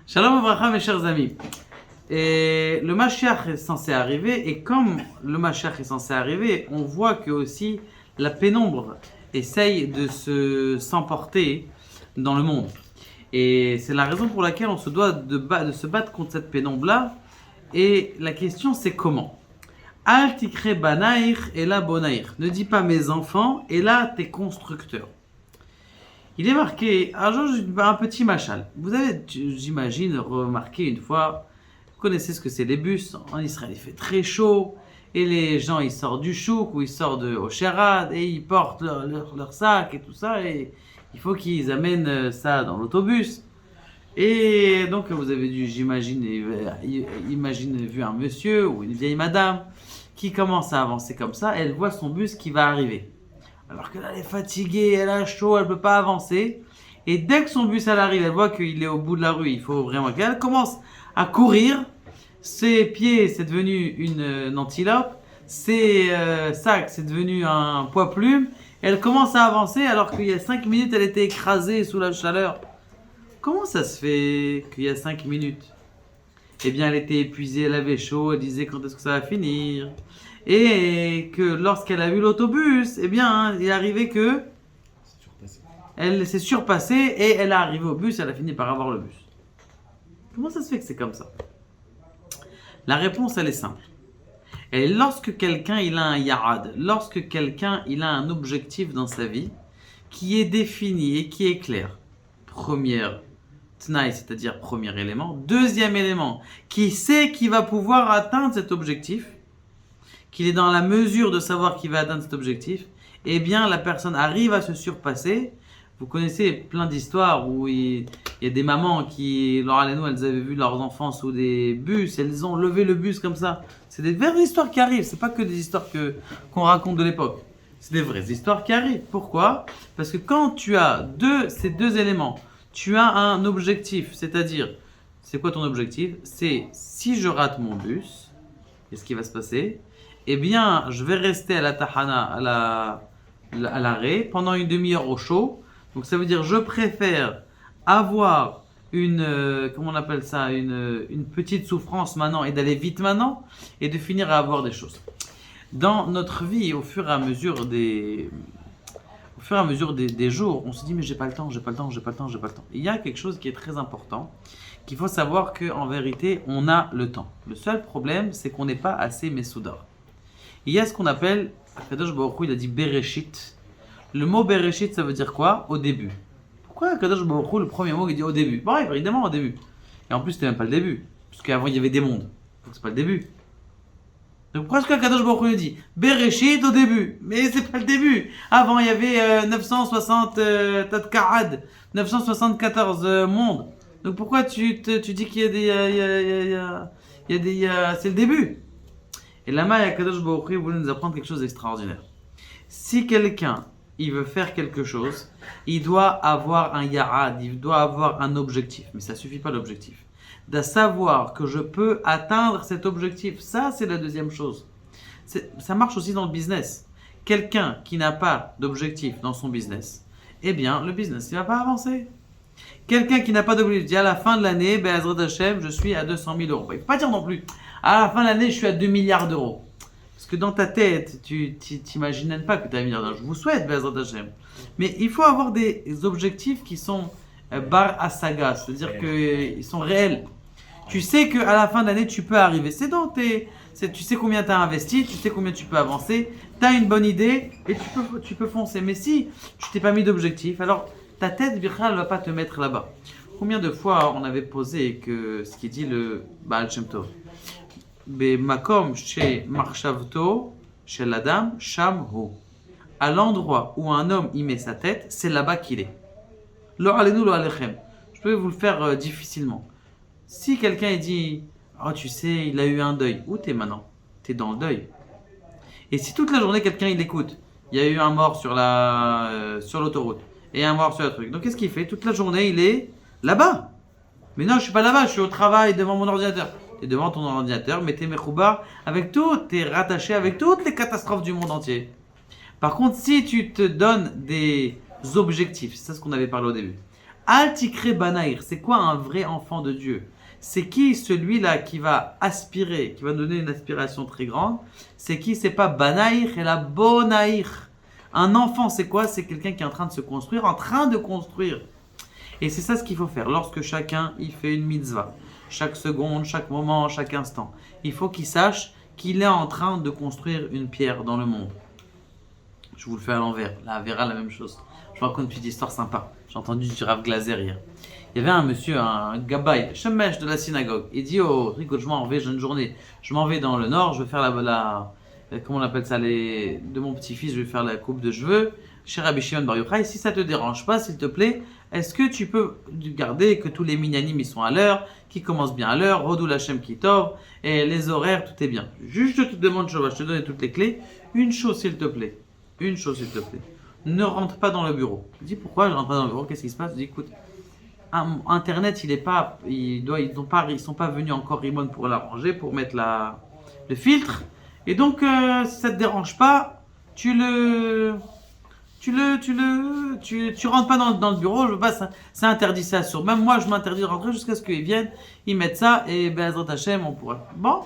Shalom Avraham, mes chers amis. Et le Mashiach est censé arriver, et comme le Mashiach est censé arriver, on voit que aussi la pénombre essaye de s'emporter dans le monde. Et c'est la raison pour laquelle on se doit de se battre contre cette pénombre-là. Et la question c'est comment? Al tikre banaïr et la bonaïr. Ne dis pas mes enfants, et là tes constructeurs. Il est marqué, un petit machal. Vous avez, j'imagine, remarqué une fois, vous connaissez ce que c'est les bus. En Israël, il fait très chaud. Et les gens, ils sortent du chouk ou ils sortent de Osherad et ils portent leur sac et tout ça. Et il faut qu'ils amènent ça dans l'autobus. Et donc, vous avez dû, j'imagine, vu un monsieur ou une vieille madame qui commence à avancer comme ça. Elle voit son bus qui va arriver. Alors que là, elle est fatiguée, elle a chaud, elle ne peut pas avancer. Et dès que son bus elle arrive, elle voit qu'il est au bout de la rue, il faut vraiment qu'elle commence à courir. Ses pieds, c'est devenu une antilope. Ses sacs, c'est devenu un poids-plume. Elle commence à avancer alors qu'il y a 5 minutes, elle était écrasée sous la chaleur. Comment ça se fait qu'il y a 5 minutes? Eh bien, elle était épuisée, elle avait chaud, elle disait quand est-ce que ça va finir. Et que lorsqu'elle a vu l'autobus, eh bien, il est arrivé que elle s'est surpassée et elle est arrivée au bus, elle a fini par avoir le bus. Comment ça se fait que c'est comme ça? La réponse, elle est simple. Et lorsque quelqu'un il a un ya'ad, lorsque quelqu'un il a un objectif dans sa vie qui est défini et qui est clair, première t'naï, c'est-à-dire premier élément, deuxième élément, qui sait qu'il va pouvoir atteindre cet objectif, qu'il est dans la mesure de savoir qu'il va atteindre cet objectif, eh bien la personne arrive à se surpasser. Vous connaissez plein d'histoires où il y a des mamans qui, elles avaient vu leurs enfants sous des bus, elles ont levé le bus comme ça. C'est des vraies histoires qui arrivent, c'est pas que des histoires qu'on raconte de l'époque. C'est des vraies histoires qui arrivent. Pourquoi? Parce que quand tu as ces deux éléments, tu as un objectif, c'est-à-dire, c'est quoi ton objectif? C'est si je rate mon bus, qu'est-ce qui va se passer? Eh bien, je vais rester à la tahana, à l'arrêt, pendant une demi-heure au chaud. Donc, ça veut dire, je préfère avoir comment on appelle ça, une petite souffrance maintenant et d'aller vite maintenant et de finir à avoir des choses. Dans notre vie, au fur et à mesure des jours, on se dit, mais j'ai pas le temps. Il y a quelque chose qui est très important, qu'il faut savoir qu'en vérité, on a le temps. Le seul problème, c'est qu'on n'est pas assez messoudar. Il y a ce qu'on appelle, Akadosh Baruch Hu, il a dit Bereshit. Le mot Bereshit, ça veut dire quoi? Au début. Pourquoi Akadosh Baruch Hu, le premier mot, il dit au début? Bon, évidemment au début. Et en plus, c'était même pas le début. Parce qu'avant, il y avait des mondes. Donc, c'est pas le début. Donc, pourquoi est-ce qu'Akadosh Baruch Hu dit Bereshit au début? Mais c'est pas le début. Avant, il y avait 960 Tadka'ad, 974 mondes. Donc, pourquoi tu dis qu'il y a des. C'est le début? Et là-bas, Akadosh Baruch Hu voulait nous apprendre quelque chose d'extraordinaire. Si quelqu'un, il veut faire quelque chose, il doit avoir un ya'ad, il doit avoir un objectif. Mais ça ne suffit pas l'objectif. De savoir que je peux atteindre cet objectif, ça c'est la deuxième chose. Ça marche aussi dans le business. Quelqu'un qui n'a pas d'objectif dans son business, eh bien, le business, il ne va pas avancer. Quelqu'un qui n'a pas d'objectif, dit à la fin de l'année, Be'ezrat Hashem, je suis à 200 000 euros. Il ne faut pas dire non plus, à la fin de l'année, je suis à 2 milliards d'euros. Parce que dans ta tête, tu t'imagines même pas que tu as 1 milliard d'euros. Je vous souhaite, Be'ezrat Hashem. Mais il faut avoir des objectifs qui sont bar asaga, c'est-à-dire qu'ils sont réels. Tu sais qu'à la fin de l'année, tu peux arriver. Tu sais combien tu as investi, tu sais combien tu peux avancer, tu as une bonne idée et tu peux foncer. Mais si tu t'es pas mis d'objectif, alors ta tête, Birchal, ne va pas te mettre là-bas. Combien de fois on avait posé que ce qui dit le Baal Shem Tov, Makom chez Marshavto, chez l'Adam, Sham Hu. À l'endroit où un homme y met sa tête, c'est là-bas qu'il est. Lo alenu lo alechem. Je peux vous le faire difficilement. Si quelqu'un dit, oh tu sais, il a eu un deuil, où t'es maintenant? T'es dans le deuil. Et si toute la journée quelqu'un il écoute, il y a eu un mort sur l'autoroute et un mort sur le truc. Donc qu'est-ce qu'il fait? Toute la journée il est là-bas. Mais non, je suis pas là-bas, je suis au travail devant mon ordinateur. T'es devant ton ordinateur, mais t'es mechoubar avec tout, t'es rattaché avec toutes les catastrophes du monde entier. Par contre, si tu te donnes des objectifs, c'est ça ce qu'on avait parlé au début. Al tikre banaïr, c'est quoi un vrai enfant de Dieu? C'est qui celui-là qui va aspirer, qui va donner une aspiration très grande? C'est qui? C'est pas banaïr et la bonaïr. Un enfant, c'est quoi? C'est quelqu'un qui est en train de se construire, en train de construire. Et c'est ça ce qu'il faut faire lorsque chacun il fait une mitzvah. Chaque seconde, chaque moment, chaque instant. Il faut qu'il sache qu'il est en train de construire une pierre dans le monde. Je vous le fais à l'envers. La Vera, la même chose. Je vous raconte une petite histoire sympa. J'ai entendu du Rav Glazer hier. Il y avait un monsieur, un gabaï, shemesh de la synagogue. Il dit oh, Rico, je m'en vais, j'ai une journée. Je m'en vais dans le nord, je vais faire comment on appelle ça, de mon petit-fils, je vais faire la coupe de cheveux chez Rabbi Shimon Bar Yochai. Si ça te dérange pas, s'il te plaît, est-ce que tu peux garder que tous les minyanim ils sont à l'heure, qui commencent bien à l'heure, Rodou Lachem Kitov, et les horaires, tout est bien. Juste, je te demande, je te donne toutes les clés. Une chose, s'il te plaît. Une chose, s'il te plaît. Ne rentre pas dans le bureau. Je dis pourquoi je rentre pas dans le bureau? Qu'est-ce qui se passe? Je dis écoute, Internet, ils sont pas venus encore Rimon pour l'arranger, pour mettre le filtre. Et donc, si ça te dérange pas, tu rentres pas dans le bureau. Je veux pas, c'est interdit ça sur. Même moi, je m'interdis de rentrer jusqu'à ce qu'ils viennent, ils mettent ça et Bezrat Hashem, on pourra. Bon,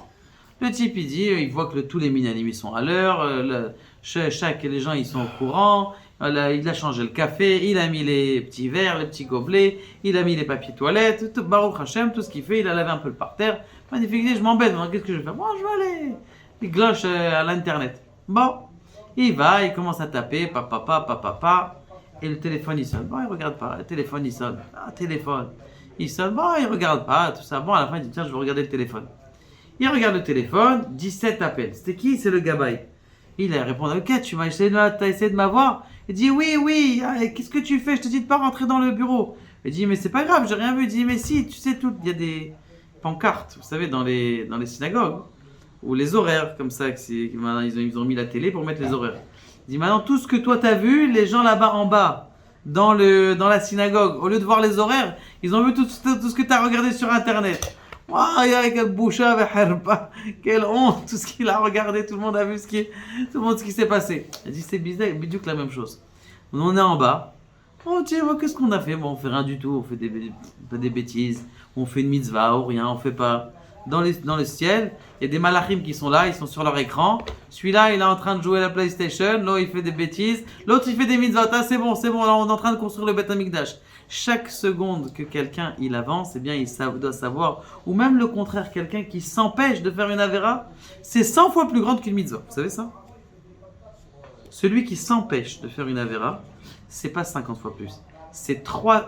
le type il dit, il voit que tous les minanim sont à l'heure, les gens ils sont au courant. Il a changé le café, il a mis les petits verres, les petits gobelets, il a mis les papiers toilettes, tout, Baruch Hashem, tout ce qu'il fait, il a lavé un peu le parterre. Magnifique, je m'embête, qu'est-ce que je vais faire? Bon, je vais aller. Il gloche à l'internet. Bon, il va, il commence à taper, papa, et le téléphone il sonne. Bon, il regarde pas, le téléphone il sonne. Il sonne, bon, il regarde pas, tout ça. Bon, à la fin, il dit tiens, je vais regarder le téléphone. Il regarde le téléphone, 17 appels. C'était qui? C'est le gabaï. Il a répondu ok, t'as essayé de m'avoir? Il dit oui, qu'est-ce que tu fais? Je te dis de pas rentrer dans le bureau. Il dit mais c'est pas grave, j'ai rien vu. Il dit mais si, tu sais tout, il y a des pancartes, vous savez, dans les synagogues, ou les horaires, comme ça, maintenant, ils ont mis la télé pour mettre les horaires. Il dit maintenant tout ce que toi t'as vu, les gens là-bas en bas, dans la synagogue, au lieu de voir les horaires, ils ont vu tout ce que t'as regardé sur internet. Quelle boucha, quelle honte, tout ce qu'il a regardé, tout le monde a vu ce qui s'est passé. Il dit c'est bizarre, bidou que la même chose. On est en bas. Oh tiens, qu'est-ce qu'on a fait? Bon, on fait rien du tout, on fait des bêtises, on fait une mitzvah ou rien, on fait pas. Dans le ciel, il y a des malachim qui sont là, ils sont sur leur écran. Celui-là, il est en train de jouer à la PlayStation, l'autre il fait des bêtises, l'autre il fait des mitzvot. Ah, c'est bon, là, on est en train de construire le Beth Amikdash. Chaque seconde que quelqu'un il avance, eh bien il doit savoir, ou même le contraire, quelqu'un qui s'empêche de faire une avéra, c'est 100 fois plus grande qu'une mitzvah. Vous savez ça? Celui qui s'empêche de faire une avéra, c'est pas 50 fois plus, c'est 30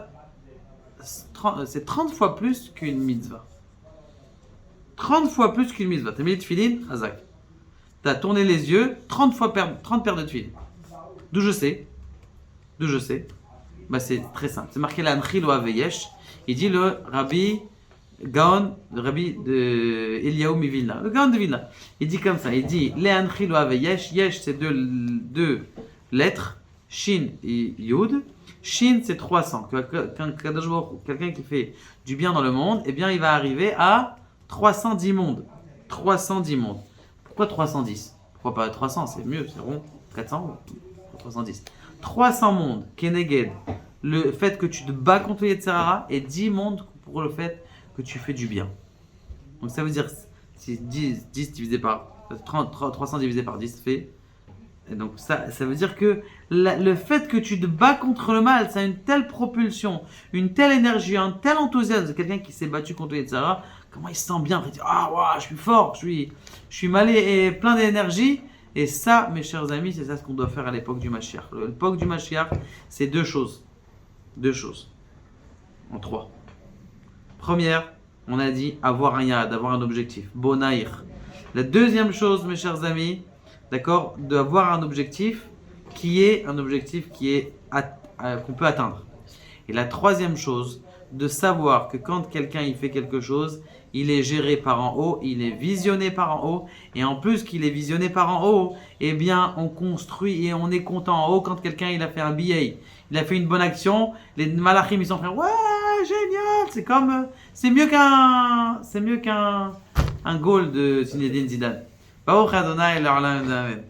fois plus qu'une mitzvah. 30 fois plus qu'une mitzvah. T'as mis le tefillin, Hazak. T'as tourné les yeux, 30 paires de tefillin. D'où je sais? Bah c'est très simple. C'est marqué la Anchil ou Aveyesh. Il dit le Rabbi Gaon, le Rabbi de Eliyahu Mivilna. Le Gaon de Vilna. Il dit comme ça. Il dit les Anchil ou Aveyesh. Yesh c'est deux lettres. Shin et Yud. Shin c'est 300. Quelqu'un qui fait du bien dans le monde, eh bien il va arriver à 310 mondes. 310 mondes. Pourquoi 310? Pourquoi pas 300? C'est mieux, c'est rond. 400 ou 310. 300 mondes, Keneged, le fait que tu te bats contre Yetzirara, et 10 mondes pour le fait que tu fais du bien. Donc ça veut dire, si 10 divisé par 300 divisé par 10 fait. Et donc ça veut dire que le fait que tu te bats contre le mal, ça a une telle propulsion, une telle énergie, un tel enthousiasme de quelqu'un qui s'est battu contre Yetzirara. Comment il se sent bien, il dit je suis fort, je suis malé et plein d'énergie. Et ça, mes chers amis, c'est ça ce qu'on doit faire à l'époque du Mashiach. L'époque du Mashiach, c'est deux choses. En 3. Première, on a dit avoir un yad, avoir un objectif. Bonaïr. La deuxième chose, mes chers amis, d'accord, d'avoir un objectif qu'on peut atteindre. Et la troisième chose, de savoir que quand quelqu'un il fait quelque chose, il est géré par en haut, il est visionné par en haut, et en plus qu'il est visionné par en haut, eh bien on construit et on est content en haut quand quelqu'un il a fait un billet, il a fait une bonne action, les malachim ils sont fait ouais génial, c'est mieux qu'un goal de Zinedine Zidane. Baruch Adonai l'Olam Amen.